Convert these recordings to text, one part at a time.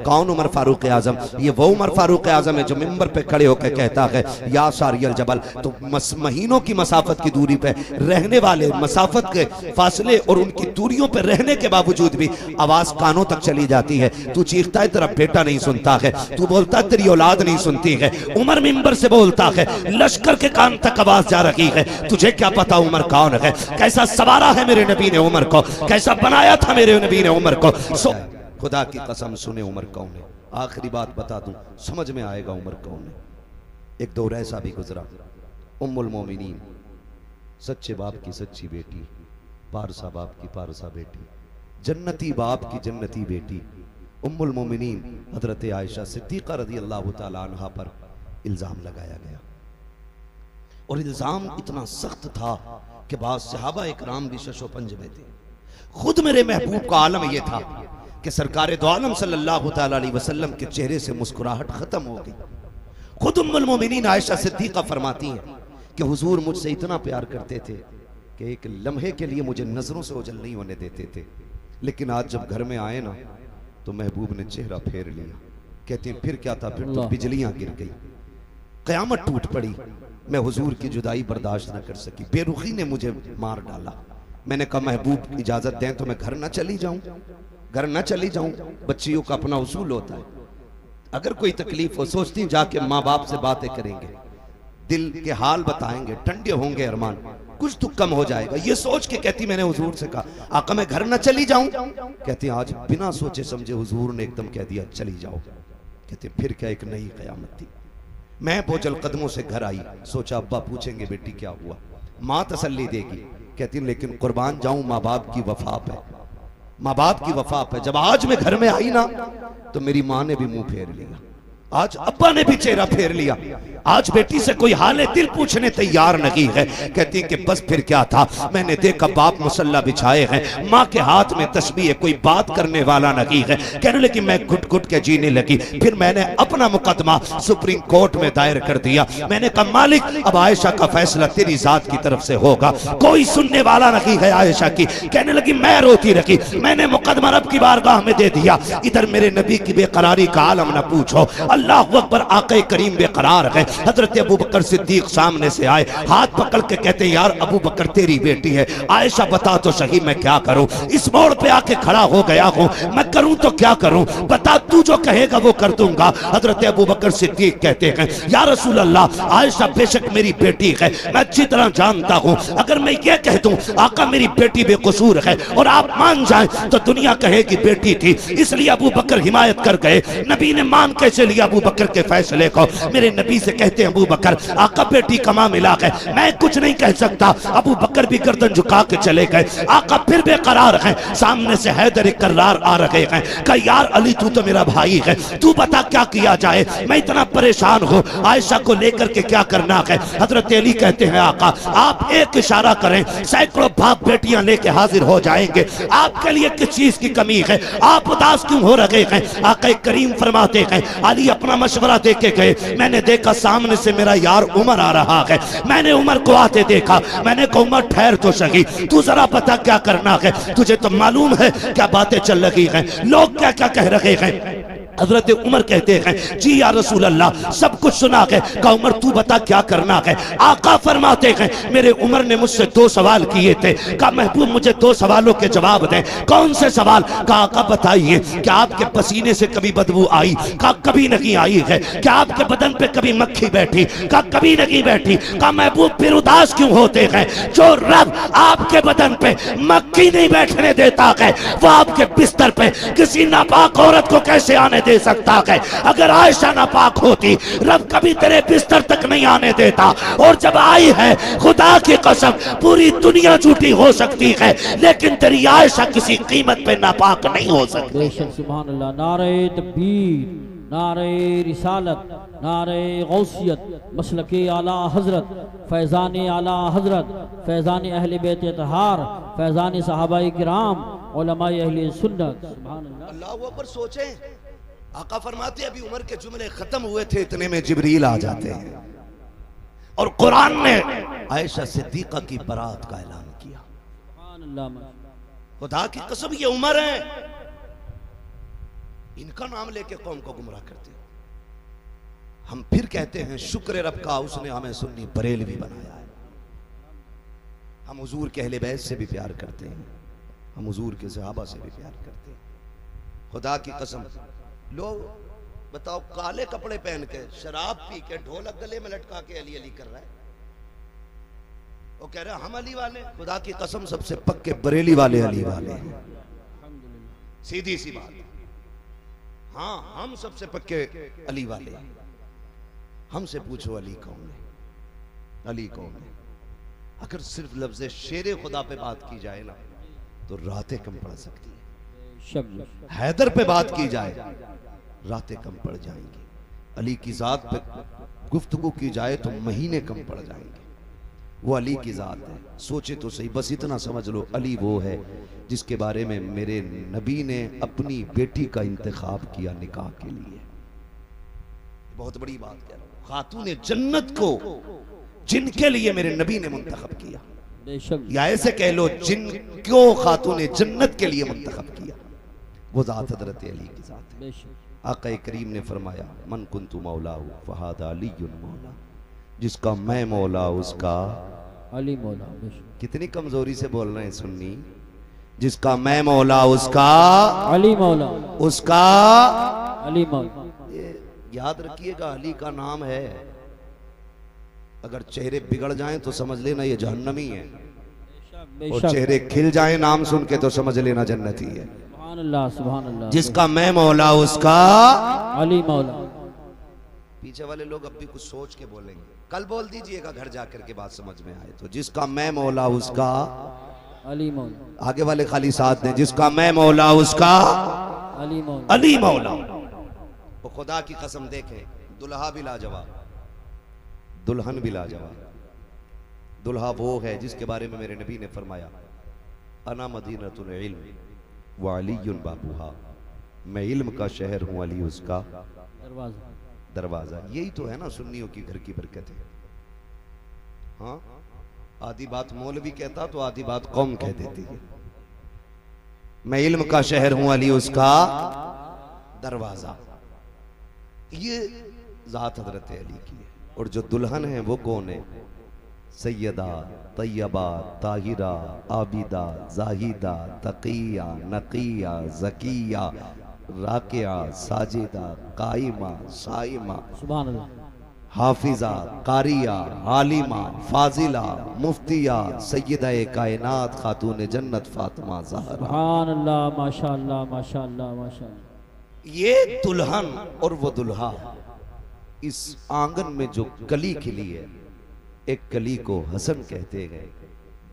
कौन उमर फारूक आजम? ये वो उमर फारूक आजम है जो मिंबर पे खड़े होकर कहता है या सारियल जबल। तो महीनों की मसाफत की दूरी पे रहने वाले, मसाफत के फासले और उनकी दूरियों पे रहने के बावजूद भी आवाज कानों तक चली जाती है। तू चीखता है तेरा बेटा नहीं सुनता है, तू बोलता है तेरी औलाद नहीं सुनती है। उमर मिंबर से बोलता है, लश्कर के कान तक आवाज जा रही है। तुझे क्या पता उमर कौन है? कैसा सवारा है मेरे नबी ने उमर को, कैसा बनाया था मेरे नबी ने उमर को। खुदा की कसम सुने उमर कौन है। आखिरी बात बता दूं, समझ में आएगा उमर कौन है। एक दौर ऐसा भी गुजरा, उम्मुल मोमिनीन, सच्चे बाप की सच्ची बेटी, पारसा बाप की पारसा बेटी, जन्नती बाप की जन्नती बेटी, उम्मुल मोमिनीन हजरत आयशा सिद्दीक़ा रज़ी अल्लाह तआला अन्हा पर इल्ज़ाम लगाया गया। और इल्ज़ाम इतना सख्त था कि बाद सहाबा इकराम भी शशोपंज में थे। खुद मेरे महबूब का आलम यह था कि सरकार दो आलम सल्लल्लाहु तआला अलैहि वसल्लम के चेहरे से मुस्कुराहट खत्म हो गई। खुद उम्मुल मोमिनीन आयशा सिद्दीक़ा फरमाती हैं कि हुजूर मुझसे इतना प्यार करते थे कि एक लम्हे के लिए मुझे नजरों से ओझल नहीं होने देते थे, लेकिन आज जब घर में आए ना तो महबूब ने चेहरा फेर लिया। कहते हैं फिर क्या था, फिर तो बिजलियां गिर गई, कयामत टूट पड़ी। मैं हुजूर की जुदाई बर्दाश्त न कर सकी, बेरुखी ने मुझे मार डाला। मैंने कहा महबूब इजाजत दें तो मैं घर न चली जाऊं, घर न चली जाऊं। बच्चियों का अपना उसूल होता है, अगर कोई तकलीफ हो सोचती जाके माँ बाप से बातें करेंगे, दिल के हाल बताएंगे, ठंडे होंगे अरमान, कुछ तो कम हो जाएगा। ये सोच के कहती मैंने हुजूर से कहा आका मैं घर न चली जाऊं। कहती आज बिना सोचे समझे हुजूर ने एकदम कह दिया चली जाओ। कहते फिर क्या एक नई कयामत थी। मैं बोझल कदमों से घर आई, सोचा अब्बा पूछेंगे बेटी क्या हुआ, माँ तसल्ली देगी। कहती लेकिन कुर्बान जाऊं माँ बाप की वफा पे, माँ बाप की वफा पे। जब आज मैं घर में आई ना तो मेरी माँ ने भी मुंह फेर लिया, आज अब्बा ने भी चेहरा फेर लिया। आज बेटी से कोई हाल दिल पूछने तैयार नहीं है। कहती कि बस फिर क्या था, मैंने देखा बाप मुसल्ला बिछाए हैं, माँ के हाथ में तस्बीह है, कोई बात करने वाला नहीं है। कहने लगी मैं घुट घुट के जीने लगी। फिर मैंने अपना मुकदमा सुप्रीम कोर्ट में दायर कर दिया। मैंने कहा मालिक अब आयशा का फैसला तेरी जात की तरफ से होगा, कोई सुनने वाला नहीं है आयशा की। कहने लगी मैं रोती रही, मैंने मुकदमा रब की बारगाह में दे दिया। इधर मेरे नबी की बेकरारी का आलम न पूछो, अल्लाह अकबर, आक़े करीम बेकरार है। हजरत अबू बकर सिद्दीक सामने से आए, हाथ पकड़ के कहते यार अबू बकर तेरी बेटी है। आयशा बता तो सही मैं क्या करूं, इस मोड़ पे आके खड़ा हो गया हूं, मैं करूं तो क्या करूं, बता तू जो कहेगा वो कर दूंगा। हजरत अबू बकर सिद्दीक कहते हैं या रसूल अल्लाह, आयशा बेशक मेरी बेटी है, मैं अच्छी तरह जानता हूं। अगर मैं ये कह दूं आका मेरी बेटी बेकसूर है और आप मान जाएं तो दुनिया कहेगी बेटी थी। इसलिए अबू बकर हिमायत कर गए। नबी ने मान कैसे लिया अबू बकर के फैसले को। मेरे नबी से कहते हैं अबू बकर आका बेटी कमा मिला है, मैं कुछ नहीं कह सकता। अबू बकर भी गर्दन झुका के चले गए। आका फिर बेकरार हैं, सामने से हैदर इकरार आ रहे हैं। कहा यार अली तू तो मेरा भाई है, तू बता क्या किया जाए, मैं इतना परेशान हूँ, आयशा को लेकर के क्या करना है। हजरत अली कहते हैं आका आप एक इशारा करें, सैकड़ों बाप बेटियां लेके हाजिर हो जाएंगे, आपके लिए किस चीज की कमी है, आप उदास क्यों हो रहे हैं। आका करीम फरमाते हैं अली अपना मशवरा दे के गए, मैंने देखा सामने से मेरा यार उमर आ रहा है, मैंने उमर को आते देखा, मैंने कहा उमर ठहर तो सही, तू जरा पता क्या करना है, तुझे तो मालूम है क्या बातें चल रही हैं, लोग क्या क्या कह रहे हैं। हजरत उमर कहते हैं जी या रसूल अल्लाह सब कुछ सुना है। कहा उमर तू बता क्या करना है। आका फरमाते हैं मेरे उमर ने मुझसे 2 सवाल किए थे। कहा महबूब मुझे 2 सवालों के जवाब दें। कौन से सवाल। कहा आका बताइए क्या आपके पसीने से कभी बदबू आई। कहा कभी नहीं आई है। क्या आपके बदन पे कभी मक्खी बैठी। कहा कभी नहीं बैठी। कहा महबूब फिर उदास क्यों होते हैं। जो रब आपके बदन पे मक्खी नहीं बैठने देता है वो आपके बिस्तर पे किसी नापाक औरत को कैसे आने दे सकता है। अगर आयशा नापाक होती रब कभी तेरे बिस्तर तक नहीं आने देता, और जब आई है खुदा की कसम पूरी दुनिया झूठी हो सकती है लेकिन तेरी आयशा किसी कीमत पे नापाक नहीं हो सकती। बेशक सुभान अल्लाह। नारे तकबीर, नारे रिसालत, नारे गौसियत, मसलके आला हजरत, फैज़ान आला हजरत, फैज़ान अहले बैत तहार, फैज़ान सहाबाए किराम, उलमाए अहले सुन्नत। सुभान अल्लाह। अल्लाह ऊपर सोचें, आका फरमाते अभी उमर के जुमले खत्म हुए थे इतने में जिब्रील आ जाते हैं और कुरान ने आयशा सिद्दीक़ा की बरात का ऐलान किया। खुदा की कसम ये उमर है, इनका नाम लेके कौम को गुमराह करते हो। हम फिर कहते हैं शुक्र रब का, उसने हमें सुन्नी बरेलवी बनाया है। हम हुजूर के अहले बैत से भी प्यार करते हैं, हम हुजूर के सहाबा से भी प्यार करते हैं। खुदा की कसम, लोग बताओ काले कपड़े पहन के शराब पी के ढोलक गले में लटका के अली अली कर रहा है, वो कह रहा है हम अली वाले। खुदा की कसम सबसे पक्के बरेली वाले अली वाले हैं, सीधी सी बात। हाँ, हम सबसे पक्के अली वाले हैं। हमसे पूछो अली कौन है, अली कौन है। अगर सिर्फ लफ्ज़ शेरे खुदा पे बात की जाए ना तो रातें कम पड़ सकती है। हैदर पे बात की जाए रातें कम पड़ जाएंगी। अली की जात पे गुफ्तगू की जाए तो महीने कम पड़ जाएंगे। वो अली की जात है, सोचे तो सही। बस इतना समझ लो, अली वो है जिसके बारे में मेरे नबी ने अपनी बेटी का इंतखाब किया निकाह के लिए। बहुत बड़ी बात कह रहा हूं, खातून जन्नत को जिनके लिए मेरे नबी ने मुंतखब किया, या ऐसे कह लो जिनको खातून जन्नत के लिए मुंतखब किया, वो जात हज़रत अली की जात है। आक़ा करीम ने फरमाया मन कुन्तु मौलाहु फहादा अलीयुन मौला, जिसका मैं मौला उसका अली मौला। कितनी कमजोरी से बोल रहे हैं सुन्नी, जिसका मैं मौला उसका अली मौला, उसका अली मौला। ये याद रखिएगा, अली का नाम है। अगर चेहरे बिगड़ जाएं तो समझ लेना ये जहन्नमी है, और चेहरे खिल जाएं नाम सुन के तो समझ लेना जन्नती है। सुभान अल्लाह, सुभान अल्लाह। जिसका मैं मौला उसका अली मौला। पीछे वाले लोग अब भी कुछ सोच के बोलेंगे, कल बोल दीजिएगा घर जाकर के बात समझ में आए तो। जिसका मैं मौला उसका अली मौला। आगे वाले खाली साथ दें, जिसका मैं मौला उसका अली मौला, अली मौला। वो खुदा की कसम देखें, दुल्हा भी लाजवाब, दुल्हन भी लाजवाब। दुल्हा वो है जिसके बारे में मेरे नबी ने फरमाया अना मदीनतुल इल्म व अलीयुन बाबूहा, मैं इल्म का शहर हूँ, अली उसका दरवाजा। दरवाजा। यही तो है ना सुन्नियों की घर की बरकत है। हाँ, आधी बात मौलवी कहता तो आधी बात कौम कह देती है। मैं इल्म का शहर हूं, अली उसका दरवाजा। ये जात हजरत अली की है। और जो दुल्हन है वो कौन है? सैयदा तैयबा ताहिरा आबिदा जाहिदा तकिया नकिया जकिया राकिया साजिदा काइमा साइमा सुभान अल्लाह, हाफिजा कारिया आलिमा फाजिला मुफ्तिया सैयदा कायनात खातून जन्नत फातिमा ज़हरा। सुभान अल्लाह, माशाअल्लाह, माशाअल्लाह, माशाअल्लाह। ये दुल्हन और वो दुल्हा, इस आंगन में जो कली खिली है, एक कली को हसन कहते हैं,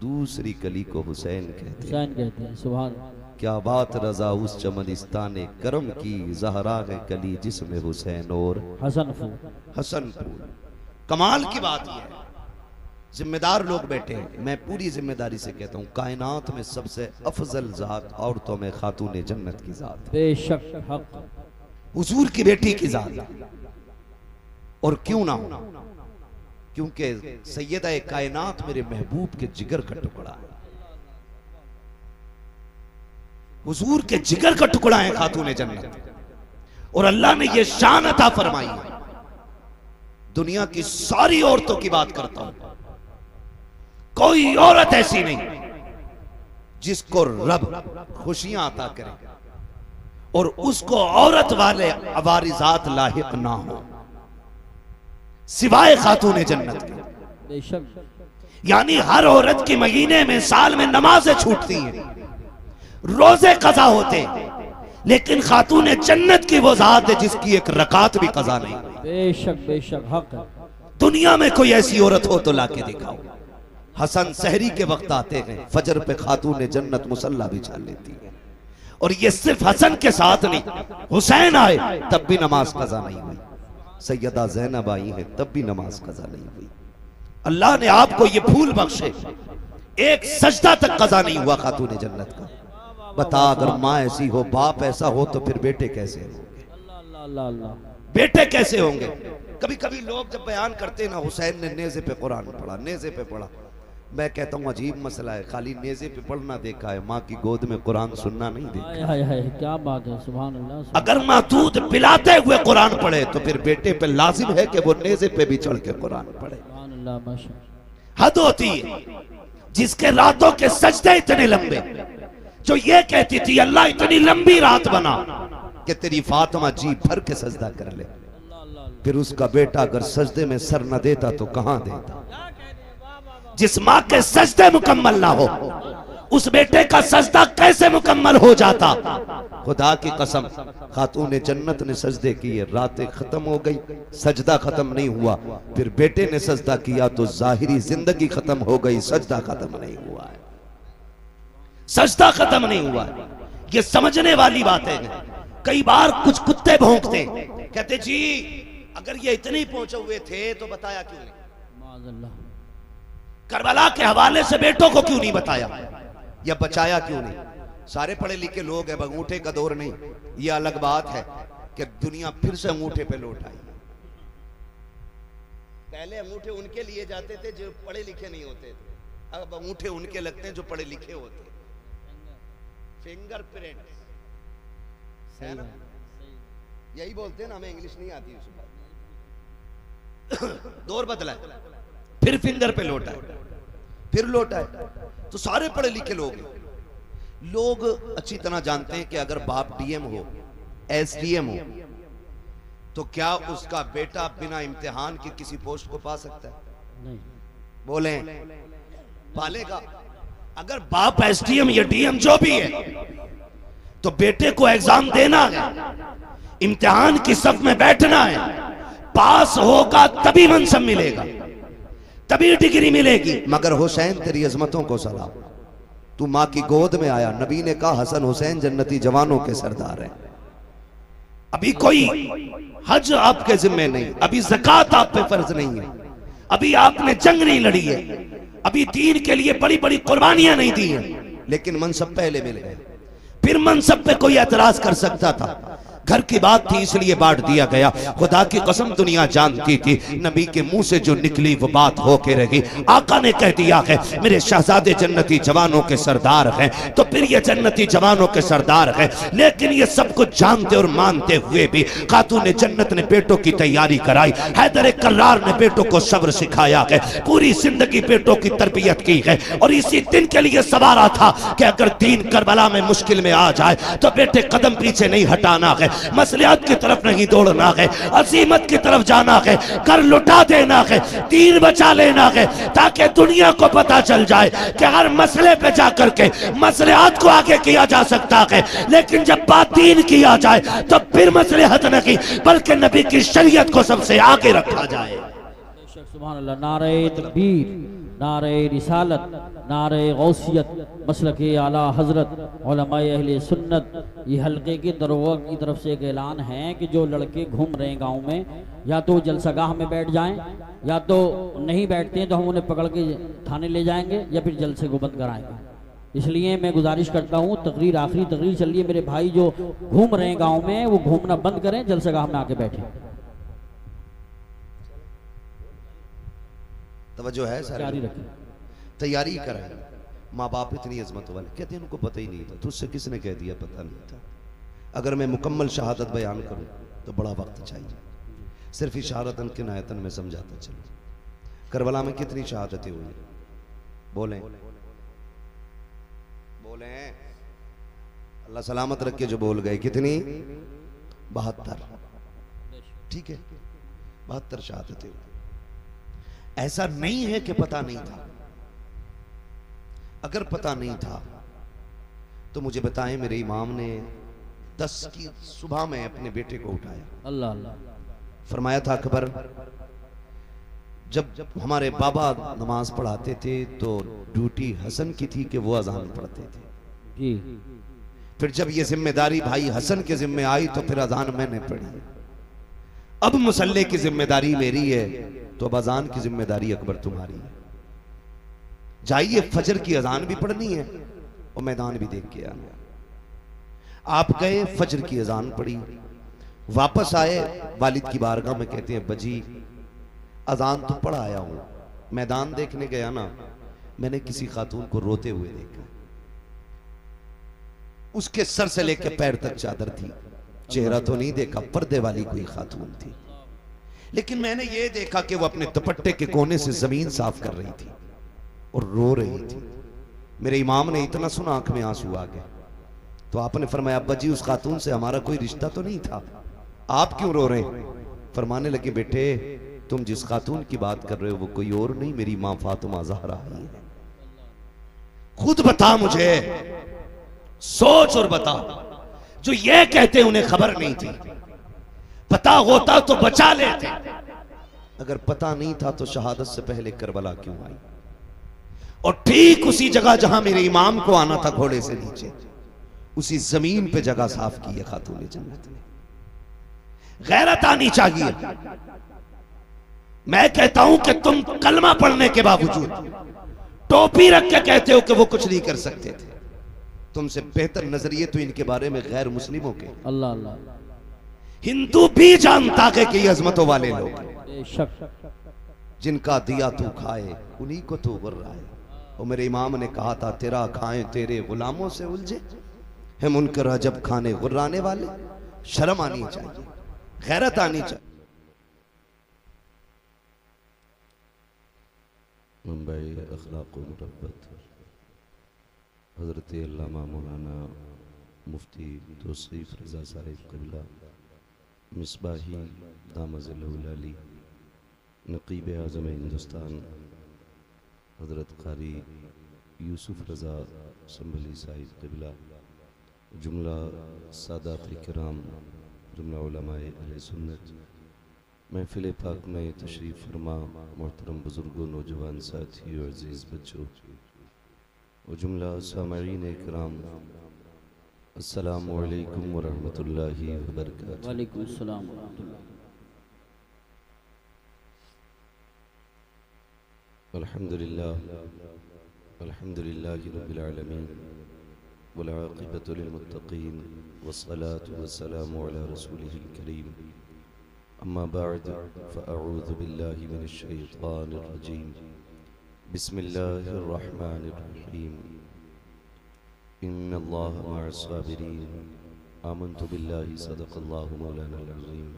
दूसरी कली को हुसैन कहते हैं। हुसैन कहते हैं। सुभान अल्लाह। क्या बात रजा उस चमनिस्ताने करम की, ज़हरा है कली जिसमें हुसैन और हसन फूल। हसन फूल। कमाल की बात यह है, जिम्मेदार लोग बैठे हैं, मैं पूरी जिम्मेदारी से कहता हूँ, कायनात में सबसे अफजल जात औरतों में खातून जन्नत की जात, बेशक हक, हुजूर की बेटी की जात। और क्यों ना हो, क्योंकि सैयदा कायनात मेरे महबूब के जिगर का टुकड़ा है, हुजूर के जिगर का टुकड़ा है खातून जन्नत। और अल्लाह ने यह शान अता फरमाई है। दुनिया की सारी औरतों की बात करता हूं, कोई औरत ऐसी नहीं जिसको रब खुशियां अता करे और उसको औरत वाले अवारिजात लाहिक ना हो, सिवाय खातून जन्नत के। बेशक। यानी हर औरत की महीने में साल में नमाजें छूटती हैं, रोजे कज़ा होते, लेकिन खातून जन्नत की वो जात है जिसकी एक रकात भी कज़ा नहीं। बेशक बेशक हक है। दुनिया में कोई ऐसी औरत हो तो लाके दिखाओ। हसन सहरी के वक्त आते हैं, फजर पे खातून जन्नत मुसल्ला बिछा लेती है। और ये सिर्फ हसन के साथ नहीं, हुसैन आए तब भी नमाज कज़ा नहीं हुई, सैयदा ज़ैनब आई है तब भी नमाज कज़ा नहीं हुई। अल्लाह ने आपको ये फूल बख्शे, एक सजदा तक कज़ा नहीं हुआ खातून जन्नत का। बता, अगर माँ ऐसी हो, बाप ऐसा हो, तो फिर बेटे कैसे होंगे? अल्लाह अल्लाह अल्लाह। बेटे कैसे होंगे? कभी कभी लोग जब बयान करते ना, हुसैन ने नेज़े पे कुरान पढ़ा, नेज़े पे पढ़ा, मैं कहता हूँ अजीब मसला है, खाली नेज़े पे पढ़ना देखा है, माँ की गोद में कुरान सुनना नहीं देखा। हाय हाय हाय, क्या बात है, सुभान अल्लाह, सुभान अगर माँ दूध पिलाते हुए कुरान पढ़े तो फिर बेटे पे लाजिम है कि वो नेज़े पे भी चढ़ के कुरान पढ़े। अल्लाह, माशा। हद होती है जिसके रातों के सजदे इतने लंबे, जो ये कहती थी अल्लाह इतनी लंबी रात बना कि तेरी फातिमा जी भर के सजदा कर ले, फिर उसका बेटा अगर सजदे में सर न देता तो कहां देता। जिस माँ के सजदे मुकम्मल ना हो उस बेटे का सजदा कैसे मुकम्मल हो जाता। खुदा की कसम, खातून जन्नत ने सजदे किए, रातें खत्म हो गई, सजदा खत्म नहीं हुआ, फिर बेटे ने सजदा किया तो जाहिरी जिंदगी खत्म हो गई, सजदा खत्म नहीं हुआ है, सजदा खत्म नहीं हुआ है। ये समझने वाली बात है। कई बार कुछ कुत्ते भौंकते, कहते जी अगर ये इतने ही पहुंचे हुए थे तो बताया क्यों नहीं, करबला के हवाले से बेटों को क्यों नहीं बताया या बचाया क्यों नहीं। सारे पढ़े लिखे लोग हैं, अंगूठे का दौर नहीं। ये अलग बात है कि दुनिया फिर से अंगूठे पे लौट आई। पहले अंगूठे उनके लिए जाते थे जो पढ़े लिखे नहीं होते थे, अब अंगूठे उनके लगते हैं जो पढ़े लिखे होते। फिंगरप्रिंट है ना, यही बोलते हैं ना, हमें इंग्लिश नहीं आती। दौर बदला है, फिर फिंगर पे लौटा है, फिर लौटा है। तो सारे पढ़े लिखे लोग अच्छी तरह जानते हैं कि अगर बाप डीएम हो, एसडीएम हो, तो क्या उसका बेटा बिना इम्तिहान के किसी पोस्ट को पा सकता है? नहीं। बोले पालेगा। अगर बाप एसडीएम या डीएम जो भी है तो बेटे को एग्जाम देना है, इम्तिहान की सफ में बैठना है, पास होगा तभी मनसब मिलेगा, तभी डिग्री मिलेगी। मगर हुसैन तेरी अजमतों को सलाम, तू माँ की गोद में आया, नबी ने कहा हसन हुसैन जन्नती जवानों के सरदार हैं। अभी कोई हज आपके जिम्मे नहीं, अभी ज़कात आप पे फर्ज नहीं है, अभी आपने जंग नहीं लड़ी है, अभी दीन के लिए बड़ी बड़ी कुर्बानियां नहीं दी हैं, लेकिन मनसब पहले मिल गए। फिर मनसब पे कोई एतराज कर सकता था, घर की बात थी इसलिए बांट दिया गया। खुदा की कसम दुनिया जानती थी नबी के मुंह से जो निकली वो बात होके रही। आका ने कह दिया है मेरे शहजादे जन्नती जवानों के सरदार हैं, तो फिर ये जन्नती जवानों के सरदार हैं। लेकिन ये सब कुछ जानते और मानते हुए भी खातून जन्नत ने बेटों की तैयारी कराई। हैदर कर्रार ने बेटों को सब्र सिखाया है, पूरी जिंदगी बेटों की तरबियत की है, और इसी दिन के लिए सवारा था कि अगर दीन करबला में मुश्किल में आ जाए तो बेटे कदम पीछे नहीं हटाना है, मसलियात की तरफ नहीं दौड़ना है, अजीमत की तरफ जाना है, कर लुटा देना है, दीन बचा लेना है, ताकि दुनिया को पता चल जाए कि हर मसले पे जाकर के मसलियात को आगे किया जा सकता है, लेकिन जब बात दीन किया जाए तो फिर मसलिहत नहीं बल्कि नबी की शरीयत को सबसे आगे रखा जाए। सुभान अल्लाह। नारे तकबीर, नारे रिसालत, नारे गौसियत, मसलक आला हजरत, उलमाए अहले सुन्नत। ये हल्के के दरोगा की तरफ से एक ऐलान है कि जो लड़के घूम रहे हैं गांव में, या तो जलसागाह में बैठ जाएं, या तो नहीं बैठते हैं तो हम उन्हें पकड़ के थाने ले जाएंगे या फिर जलसे को बंद कराएंगे। इसलिए मैं गुजारिश करता हूँ, तकरीर आखिरी तकरीर चल रही है, मेरे भाई जो घूम रहे हैं गाँव में वो घूमना बंद करें, जलसागाह में आके बैठे। तवज्जो है सर, जारी रखें, तैयारी करें। माँ बाप इतनी अजमत वाले, कहते हैं उनको पता ही नहीं था, तुझसे किसने कह दिया पता नहीं था। अगर मैं मुकम्मल शहादत बयान करूं तो बड़ा वक्त चाहिए, सिर्फ इशारतन किनायतन में समझाता चलो। करबला में कितनी शहादतें हुई? बोलें बोलें, अल्लाह सलामत रख के जो बोल गए, कितनी? 72। ठीक है, 72 शहादतें हुई। ऐसा नहीं है कि पता नहीं था। अगर पता नहीं था तो मुझे बताएं, मेरे इमाम ने 10 की सुबह में अपने बेटे को उठाया, अल्लाह अल्लाह, फरमाया था अकबर, जब हमारे बाबा नमाज पढ़ाते थे तो ड्यूटी हसन की थी कि वो अजान पढ़ते थे जी। फिर जब ये जिम्मेदारी भाई हसन के जिम्मे आई तो फिर अजान मैंने पढ़ी। अब मुसल्ले की जिम्मेदारी मेरी है तो अब अजान की जिम्मेदारी अकबर तुम्हारी है। जाइए, फजर की अजान भी पढ़नी है और मैदान भी देख के आना। आप गए, फजर की अजान पढ़ी, वापस आए, वालिद की बारगाह में कहते हैं बजी अजान तो पढ़ आया हूं, मैदान देखने गया ना, मैंने किसी खातून को रोते हुए देखा, उसके सर से लेकर पैर तक चादर थी, चेहरा तो नहीं देखा, पर्दे वाली कोई खातून थी, लेकिन मैंने ये देखा कि वो अपने दुपट्टे के कोने से जमीन साफ कर रही थी और रो रही थी। मेरे इमाम ने इतना सुना, आंख में आंसू आ गए। तो आपने फरमाया, अब्बा जी उस खातून से हमारा कोई रिश्ता तो नहीं था, आप क्यों रो रहे हैं? फरमाने लगे, बेटे तुम जिस खातून की बात कर रहे हो वो कोई और नहीं, मेरी मां फातिमा ज़हरा ही है। खुद बता मुझे, सोच और बता। जो ये कहते उन्हें खबर नहीं थी, पता होता तो बचा लेते, अगर पता नहीं था तो शहादत से पहले करबला क्यों आई? और ठीक उसी जगह जहां मेरे इमाम को आना था घोड़े से नीचे, उसी जमीन पे जगह साफ की है खातून जन्नत ने। गैरत आनी चाहिए। मैं कहता हूं कि तुम कलमा पढ़ने के बावजूद टोपी रख के कहते हो कि वो कुछ नहीं कर सकते थे। तुमसे बेहतर नजरिए तो इनके बारे में गैर मुस्लिमों के। अल्लाह अल्लाह, हिंदू भी जानता है कि ये अजमतों वाले लोग बेशक, जिनका दिया तू खाए उन्हीं को तू गुर्रा है। और मेरे इमाम ने कहा था, तेरा खाएं तेरे गुलामों से उलझे है मुनकर अजब खाने गुर्राने वाले। शर्म आनी चाहिए, गैरत आनी चाहिए। मुंबई अखलाक व मुरब्बत हज़रत अल्लामा मौलाना मुफ्ती तौसीफ रज़ा साहिब क़िबला मिसबाही दामज़िल्लहुल-अली नक़ीब आज़म हिंदुस्तान हज़रत क़ारी यूसुफ रज़ा संभली साहिब क़िबला, जुमला सादात किराम, जुमला उलमाए अहले सुन्नत, महफ़िल पाक में तशरीफ़ फरमा मोहतरम बुज़ुर्गों, नौजवान साथियों, अज़ीज़ बच्चों और जुमला सामईन इकराम, अस्सलामु अलैकुम व रहमतुल्लाहि व बरकातुहू। वालेकुम अस्सलाम व रहमतुल्लाह। अल्हम्दुलिल्लाह अल्हम्दुलिल्लाहि रब्बिल आलमीन वल आक़िबतु लिल मुत्तक़ीन वस्सलातु वस्सलामु अला रसूलिहिल करीम, अम्मा बअद फ़अऊज़ु बिल्लाहि मिनश शैतानिर रजीम, बिस्मिल्लाहिर रहमानिर रहीम, इन्नल्लाहा मअस साबिरीन, आमन्तु बिल्लाहि सदक़ल्लाहु मौलानाल अज़ीम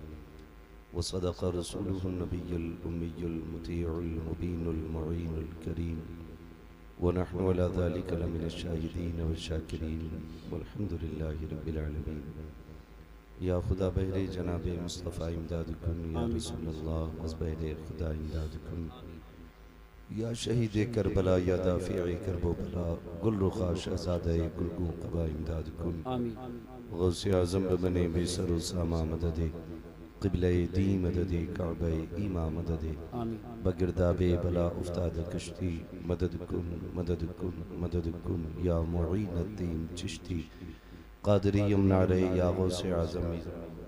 व सदक़ रसूलुहुन नबियुल उम्मियुल मुतीउल मुबीनुल मुईनुल करीम व नहनु अला ज़ालिका लमिनश शाहिदीन व शाकिरीन वल्हम्दुलिल्लाहि रब्बिल आलमीन। या खुदा बहरे जनाब मुस्तफ़ा इमदादकुम, या रसूलल्लाह मज़बहरे खुदा इमदादकुम, या शहीद करबला, या दाफ़िए करबो बला, गुलरुखा शहज़ादे गुलगू क़बा इमदादकुम, गौसे आज़म बने बेसर सामा मददे, क़िबले दी मददे, काबे ईमा मददे, बगिरदाबे बला उफ्ताद कश्ती, मददकुम मददकुम मददकुम, या मुईनुद्दीन चिश्ती क़ादरी यमनारे, या गौसे आज़म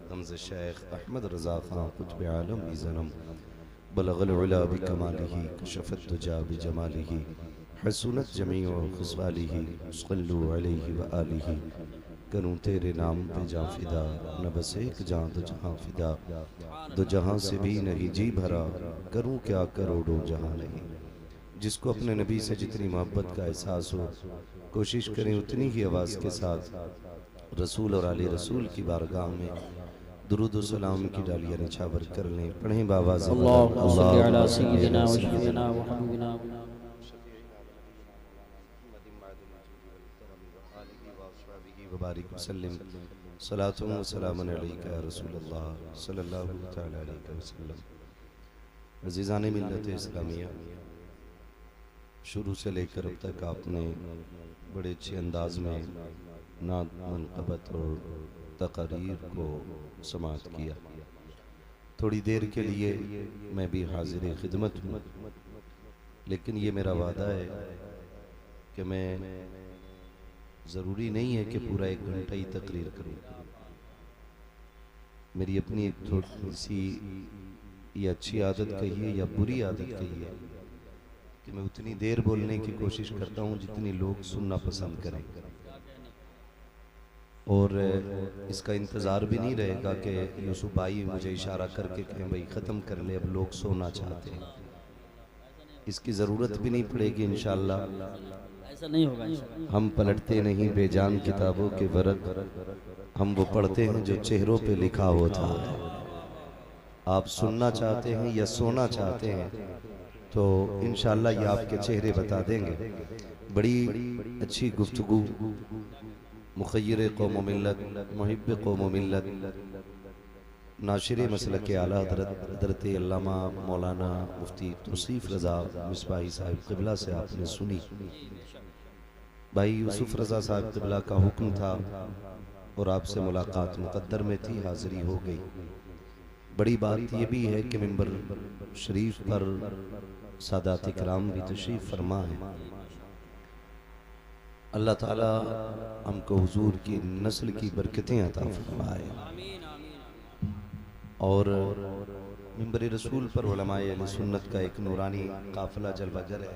रमज़ शेख अहमद रज़ा ख़ान क़ुत्ब आलम ज़नम, बलगल उला बिकमालिही, कशफ़त दुजा बिजमालिही, हसूनत जमीउ ख़िसालिही, सल्लु अलैहि व आलिही। करूँ तेरे नाम पे जा फिदा, न बस एक जान दो जहाँ फिदा, दो जहाँ से भी नहीं जी भरा, करूँ क्या करोड़ों जहाँ नहीं। जिसको अपने नबी से जितनी मोहब्बत का एहसास हो, कोशिश करें उतनी ही आवाज़ के साथ रसूल और आले रसूल की बारगाह में दुरूद व सलाम की डालियाँ निछावर कर लें। पढ़ें बाबा अल्लाहुम्मा सल्लि अला सय्यिदिना व सय्यिदिना व हबीबिना वबारिक वसल्लम, सलातुन व सलामुन अलैका या रसूलल्लाह सल्लल्लाहु तआला अलैहि वसल्लम। अज़ीज़ान मिल्लत इस्लामिया, शुरू से लेकर अब तक आपने बड़े अच्छे अंदाज में नात मनक़बत और तक़रीर को समाअत किया। थोड़ी देर के लिए मैं भी हाजिर खिदमत हूँ, लेकिन ये मेरा वादा है कि मैं ज़रूरी नहीं है कि पूरा 1 घंटा ही तकरीर करूँ। मेरी अपनी एक थोड़ी सी ये अच्छी आदत कहिए या बुरी आदत कहिए कि मैं उतनी देर बोलने की कोशिश करता हूँ जितनी लोग सुनना पसंद करें, और इसका इंतज़ार भी नहीं रहेगा कि यूसुफ भाई मुझे इशारा करके कहें भाई ख़त्म कर ले, अब लोग सोना चाहते हैं। इसकी ज़रूरत भी नहीं पड़ेगी इंशाअल्लाह। ऐसा नहीं होगा इंशाअल्लाह। हम पलटते नहीं बेजान किताबों के वरक, हम वो पढ़ते हैं जो चेहरों पे लिखा होता है। आप सुनना चाहते हैं या सोना चाहते हैं तो इंशाअल्लाह ये आपके चेहरे बता देंगे। बड़ी अच्छी गुफ्तगू, मुखय्यर कौम व मिल्लत, मुहिब्ब कौम व मिल्लत, नाशिर मसलक के आला हज़रत अल्लामा मौलाना मुफ्ती तौसीफ रज़ा मिसबाही साहिब क़िबला से आपने सुनी। भाई यूसुफ रज़ा साहिब क़िबला का हुक्म था और आपसे मुलाकात मुक़द्दर में थी, हाज़िरी हो गई। बड़ी बात यह भी है कि मिंबर शरीफ पर सादात इकराम भी तशरीफ़ फरमा है। अल्लाह ताला हमको हुजूर की नस्ल की बरकतें अता फरमाए और मिंबर रसूल पर उलमाए अहले सुन्नत का एक नूरानी काफिला जलवागर है।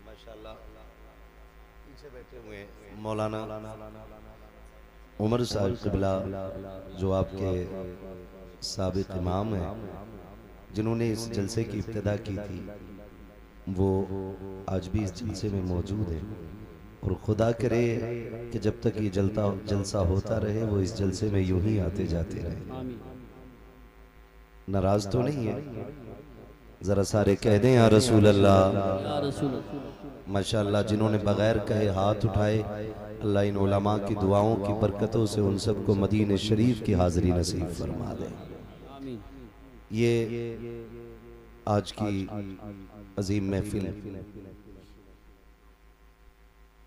माशाअल्लाह पीछे बैठे हुए मौलाना उमर साहिब क़िबला जो आपके साबिक़ इमाम हैं, जिन्होंने इस जलसे की इब्तिदा की थी, वो आज भी इस जलसे में मौजूद है। और खुदा करे कि जब तक ये जलसा होता रहे वो इस जलसे में यूं ही आते जाते रहे। नाराज तो नहीं है? जरा सारे कह दें या रसूल अल्लाह। माशाअल्लाह जिन्होंने बगैर कहे हाथ उठाए, अल्लाह इन उलमा की दुआओं की बरकतों से उन सबको मदीने शरीफ की हाज़िरी नसीब फरमा दे। ये आज की अजीम महफिल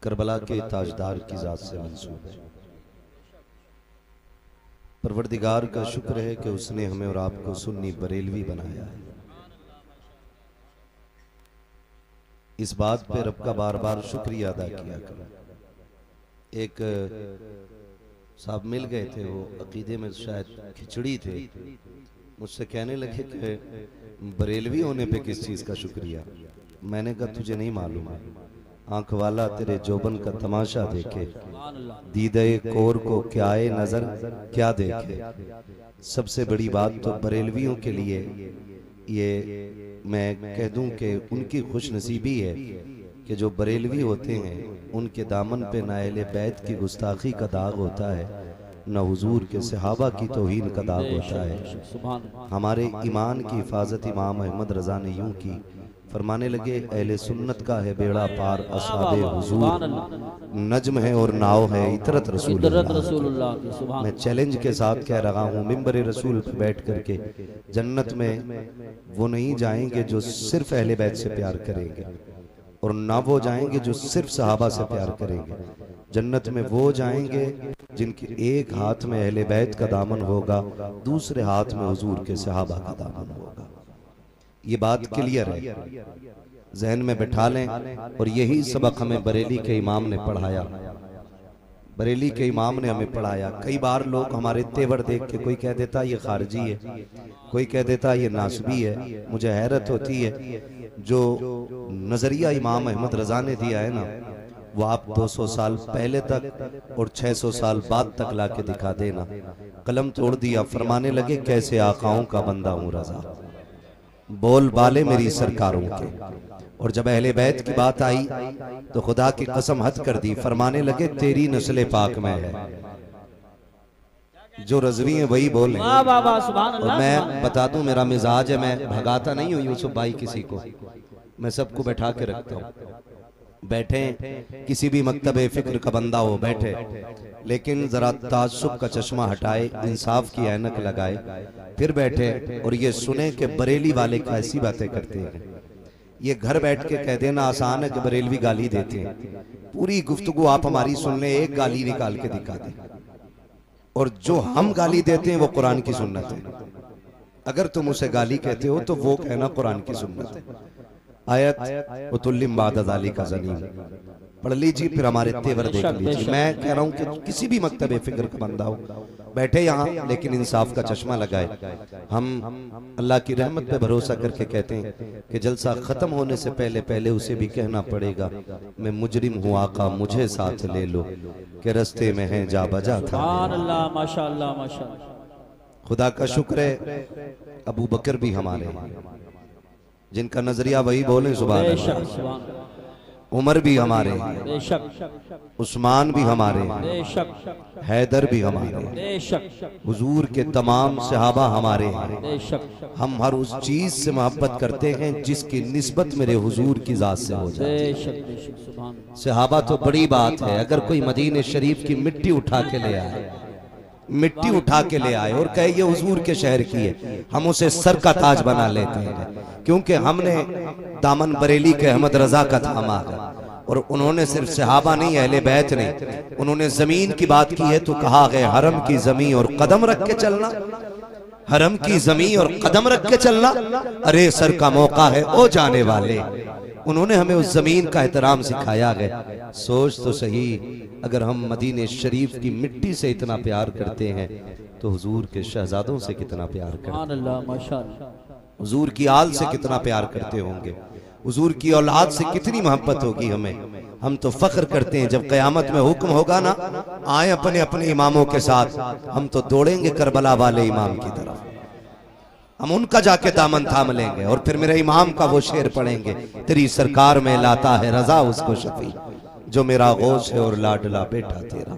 करबला के ताजदार की ज़ात से मंसूब है। परवरदिगार का शुक्र है कि उसने हमें और आपको सुन्नी बरेलवी बनाया है। इस बात पे रब का बार बार शुक्रिया अदा किया करो। एक साहब मिल गए थे, वो अकीदे में शायद खिचड़ी थे, मुझसे कहने लगे कि बरेलवी होने पे किस चीज़ का शुक्रिया। मैंने कहा तुझे नहीं मालूम है, आंख वाला तेरे जोबन का तमाशा देखे, दीदे कोर को क्या आए नजर क्या देखे। सबसे बड़ी बात तो बरेलवियों के लिए ये मैं कह दूं कि उनकी खुश नसीबी है कि जो बरेलवी होते हैं उनके दामन पे ना अहले बैत की गुस्ताखी का दाग होता है, न हुजूर के सहाबा की तौहीन का दाग होता है। हमारे ईमान की हिफाजत इमाम अहमद रजा ने यूं की, फरमाने लगे अहले सुन्नत का है बेड़ा पार असहाबे हुजूर, नज्म है और नाव है इतरत रसूलुल्लाह। मैं चैलेंज के साथ कह रहा हूँ, मिंबर रसूल पर बैठ करके जन्नत में वो नहीं जाएंगे जो सिर्फ अहले बैत से प्यार करेंगे, और ना वो जाएंगे जो सिर्फ सहाबा से प्यार करेंगे। जन्नत में वो जाएंगे जिनके एक हाथ में अहले बैत का दामन होगा, दूसरे हाथ में हुजूर के सहाबा का दामन होगा। ये बात क्लियर है, जहन में बैठा लें। और यही सबक हमें बरेली के इमाम ने पढ़ाया, बरेली के इमाम ने हमें पढ़ाया। कई बार लोग हमारे तेवर देख के कोई कह देता ये खारजी है, कोई कह देता ये नासबी है। मुझे हैरत होती है जो नजरिया इमाम अहमद रजा ने दिया है ना, वो आप 200 साल पहले तक और 600 साल बाद तक लाके दिखा देना। कलम तोड़ दिया, फरमाने लगे कैसे आकाओं का बंदा हूँ रजा, बोल बाले मेरी सरकारों के। और जब अहले बैत की बात आई तो खुदा की कसम हद कर दी, फरमाने लगे तेरी नस्ल पाक में है, जो रजवी है वही बोले। और मैं बता दूं मेरा मिजाज है, मैं भगाता नहीं हूँ यूसुफ भाई किसी को, मैं सबको बैठा के रखता हूँ। बैठे किसी भी मकतबे फिक्र का बंदा हो बैठे, लेकिन जरा ताज्जुब का चश्मा हटाए, इंसाफ की ऐनक लगाए, फिर बैठे और ये सुने कि बरेली वाले कैसी बातें करते हैं। ये घर बैठ के कह देना आसान है कि बरेलवी गाली देते हैं, पूरी गुफ्तगू आप हमारी सुन लें, एक गाली निकाल के दिखा दें। और जो हम गाली देते हैं वो कुरान की सुन्नत है। अगर तुम उसे गाली कहते हो तो वो कहना कुरान की सुन्नत है। आयत उतुल्लिम बाद ज़ालिका ज़नीम पढ़ लीजिए, फिर हमारे तेवर देख लीजिए। मैं कह रहा हूँ कि किसी भी मकतबे फिक्र का बंदा हो बैठे यहाँ, लेकिन इंसाफ का चश्मा लगाए। हम अल्लाह की रहमत पे भरोसा करके कहते हैं कि जलसा खत्म होने से पहले पहले उसे भी कहना पड़ेगा, मैं मुजरिम हूँ आका मुझे साथ ले लो, कि रस्ते में है जा बजा था। माशाअल्लाह माशाअल्लाह। खुदा का शुक्र है अबू बकर भी हमारे हैं, जिनका नजरिया वही बोले सुभान बेशक अल्लाह। सुभान अल्लाह, उमर भी हमारे हैं, बेशक उस्मान भी हमारे हैं, बेशक हैदर भी हमारे हैं, बेशक हुजूर के तमाम सहाबा हमारे हैं। बेशक हम हर उस चीज से मोहब्बत करते हैं जिसकी निस्बत मेरे हुजूर की जात से हो जाए। बेशक बेशक सुभान अल्लाह, सहाबा तो बड़ी बात है, अगर कोई मदीने शरीफ की मिट्टी उठा के ले आए, मिट्टी उठा के ले आए और कहे ये हुजूर के शहर की है, हम उसे सर का ताज बना लेते हैं, क्योंकि हमने दामन बरेली के अहमद रजा का थामा है। और उन्होंने सिर्फ सहाबा नहीं, अहले बैत नहीं, उन्होंने जमीन की बात की है तो कहा गया हरम की जमीन और कदम रख के चलना, हरम की जमीन और कदम रख के चलना, अरे सर का मौका है ओ जाने वाले। उन्होंने हमें उस जमीन का एहतराम सिखाया गया। सोच तो सही, अगर हम मदीने शरीफ की मिट्टी से इतना प्यार करते हैं तो हुजूर के शहजादों से कितना प्यार करते हैं, सुभान अल्लाह, माशाअल्लाह, हुजूर की आल से कितना प्यार करते होंगे, हुजूर की औलाद से कितनी मोहब्बत होगी हमें। हम तो फख्र करते हैं जब क़यामत में हुक्म होगा ना, आए अपने अपने इमामों के साथ, हम तो दौड़ेंगे करबला वाले इमाम की तरफ, हम उनका जाके दामन थाम लेंगे और फिर मेरे इमाम का वो शेर पढ़ेंगे, तेरी सरकार में लाता है रजा उसको शफी, जो मेरा गौस है और लाडला बेटा तेरा।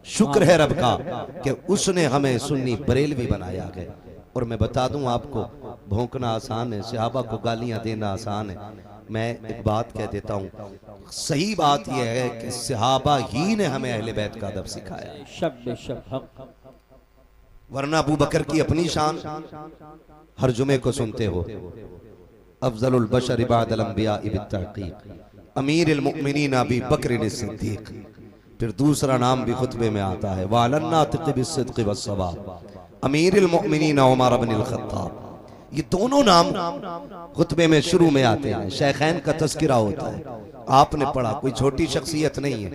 शुक्र है रब का कि उसने हमें सुन्नी बरेलवी बनाया गया। और मैं बता दूं आपको, भौंकना आसान है, सहाबा को गालियां देना आसान है। मैं एक बात कह देता हूं, सही बात यह है कि सहाबा ही ने हमें अहले बैत का अदब सिखाया, बेशक बेशक हक, वरना अबू बकर की अपनी शान हर जुमे को सुनते हो, अफजलुल बशर इबादल अंबिया बित्तहकीक, अमीरुल मुमिनीन अबी बकर सिद्दीक। फिर दूसरा नाम भी खुतबे में आता है, वालन्नातिक़ बिस्सिद्क़ वस्सवाब, अमीरुल मुमिनीन उमर इब्नुल खत्ताब। ये दोनों नाम खुतबे में शुरू में आते हैं, शेखैन का तज़किरा होता है। आपने पढ़ा, कोई छोटी शख्सियत नहीं है,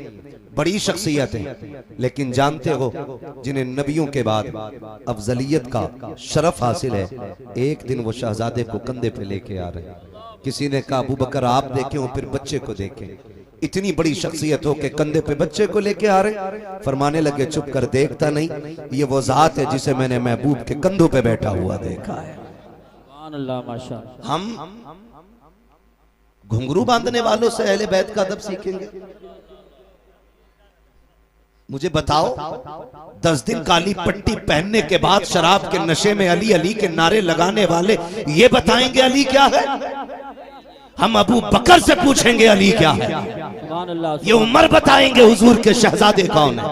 बड़ी शख्सियत है, लेकिन जानते हो जिन्हें नबियों के बाद अफजलियत का शरफ हासिल है, एक दिन वो शहजादे को कंधे पे लेके आ रहे हैं। किसी ने कहा अबू बकर आप देखें और फिर बच्चे को देखें, इतनी बड़ी शख्सियत हो के कंधे पे बच्चे को लेके आ रहे। फरमाने लगे चुप कर, देखता नहीं, ये वो जात है जिसे मैंने महबूब के कंधों पे बैठा हुआ देखा है। सुभान अल्लाह, माशाअल्लाह, हम घुंघरू बांधने वालों से अहले बैत का अदब सीखेंगे? मुझे बताओ, 10 दिन काली पट्टी पहनने के बाद शराब के नशे में अली अली के नारे लगाने वाले ये बताएंगे अली क्या है? हम अबू बकर से पूछेंगे अली क्या है? सुभान अल्लाह, ये उमर बताएंगे हुजूर के शहजादे कौन है।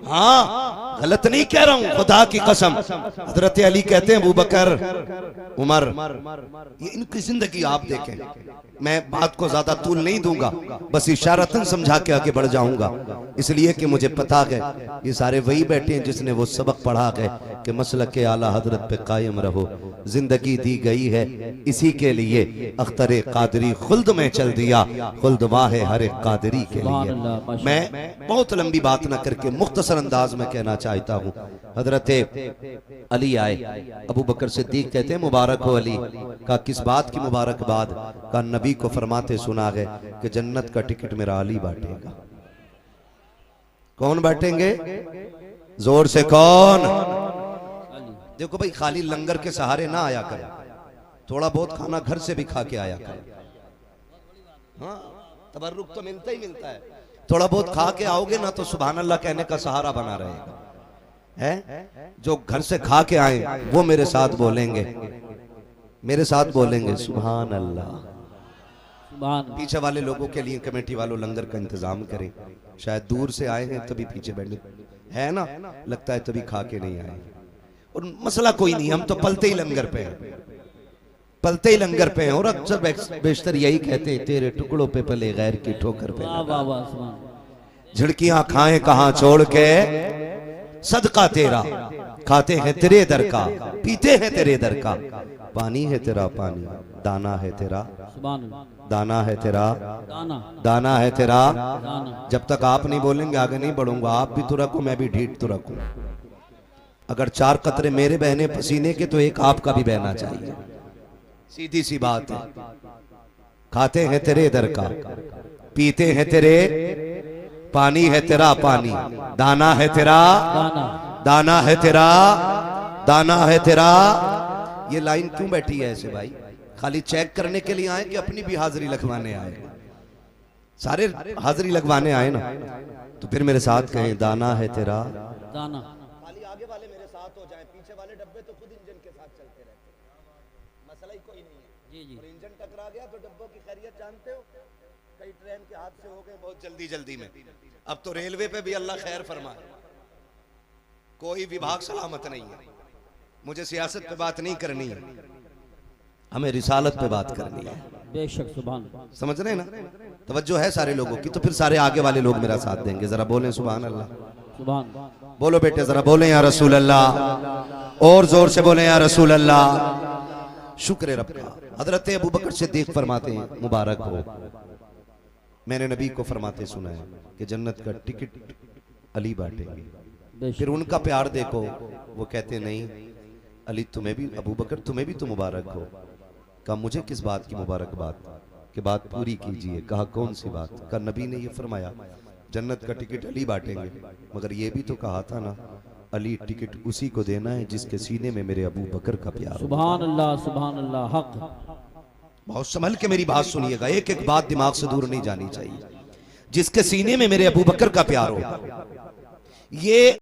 हाँ, गलत नहीं कह रहा हूं, खुदा की कसम। हजरत अली कहते हैं अबू बकर, उमर, ये इनकी जिंदगी आप देखें। मैं बात को ज्यादा तूल नहीं दूंगा, बस इशारतन समझा के आगे बढ़ जाऊंगा, इसलिए कि मुझे पता है ये सारे वही बैठे हैं जिसने वो सबक पढ़ा गए कि मसलक के आला हजरत पे कायम रहो। जिंदगी दी गई है इसी के लिए, अख्तर कादरी खुल्द में चल दिया, खुल्द वाह हर एक कादरी के लिए। मैं बहुत लंबी बात ना करके मुख्तसर अंदाज में कहना चाहता हूँ। हजरत अली आए, अबू बकर सिद्दीक कहते हैं मुबारक हो अली। का किस बात की मुबारकबाद? का नबी को फरमाते सुना गए कि जन्नत का टिकट मेरा अली बांटेगा। कौन बांटेंगे? जोर से कौन? देखो भाई, खाली लंगर के सहारे ना आया कर, थोड़ा बहुत खाना घर से भी खा के आया कर। हाँ, तबर्रुक तो मिलता ही मिलता है, थोड़ा बहुत खा के आओगे ना तो सुभान अल्लाह कहने का सहारा बना रहेगा। है जो घर से खा के आए वो मेरे साथ बोलेंगे, मेरे साथ बोलेंगे सुभान अल्लाह। पीछे वाले लोगों के लिए कमेटी वालों लंगर का इंतजाम करें, शायद दूर से आए हैं तभी पीछे बैठे है ना, लगता है तभी खा के नहीं आए। और मसला कोई नहीं, हम तो पलते ही लंगर पे हैं, पलते ही लंगर पे हैं। और अक्सर बेशतर यही कहते हैं, तेरे टुकड़ों पे पले गैर की ठोकर पे। झिड़कियां खाएं कहां छोड़ के, सदका तेरा खाते हैं तेरे दर का, पीते हैं तेरे दर का। पानी है तेरा पानी, दाना है तेरा, दाना है तेरा, दाना है तेरा। जब तक आप नहीं बोलेंगे आगे नहीं बढ़ूंगा। आप भी तो रखो, मैं भी ढीठ तो रखूं। अगर 4 कतरे मेरे बहने पसीने के तो एक आपका भी बहना चाहिए, सीधी सी बात है। खाते हैं तेरे दर का, पीते हैं तेरे, पानी है तेरा पानी, दाना है तेरा, दाना है तेरा। दाना है तेरा। ये लाइन क्यों बैठी है ऐसे भाई? खाली चेक करने के लिए आए कि अपनी भी हाजिरी लगवाने आए? सारे हाजिरी लगवाने आए ना, तो फिर मेरे साथ कहें दाना है तेरा। दाना। खाली आगे वाले मेरे साथ हो जाएं, पीछे वाले डब्बे तो खुद इंजन के साथ चलते रहते हैं, मसला ही कोई नहीं है। जी जी। और इंजन टकरा गया तो डब्बों की खैरियत जानते हो, कई ट्रेन के हादसे हो गए बहुत जल्दी जल्दी में। अब तो रेलवे पे भी अल्लाह खैर फरमाए, कोई विभाग सलामत नहीं है। मुझे सियासत पे बात नहीं करनी है, हमें रिसालत पे बात करनी है। बेशक। सुभान। समझ रहे हैं ना? तवज्जो है सारे लोगों की, तो फिर सारे आगे वाले लोग मेरा साथ देंगे। जरा बोलें सुभान अल्लाह। सुभान। बोलो बेटे, जरा बोलें या रसूल अल्लाह, और जोर से बोलें या रसूल अल्लाह। शुक्र रब का। हजरत अबू बकर सिद्दीक फरमाते हैं, मुबारक हो, मैंने नबी को फरमाते सुना है कि जन्नत का टिकट अली बांटेंगे। फिर उनका प्यार देखो, वो कहते नहीं अली तुम्हें भी, अबू बकर तुम्हें भी तो मुबारक हो। कहा मुझे किस बात की मुबारकबाद, कि बात पूरी कीजिए। कहा कौन सी बात? कहा नबी ने ये फरमाया जन्नत का टिकट अली बांटेंगे, मगर ये भी तो कहा था ना अली टिकट उसी को देना है जिसके सीने में मेरे अबू बकर का प्यार। सुभान अल्लाह, सुभान अल्लाह। हक। बहुत संभल के मेरी बात सुनिएगा, एक एक बात दिमाग से दूर नहीं जानी चाहिए। जिसके सीने में मेरे अबू बकर का प्यार हो, ये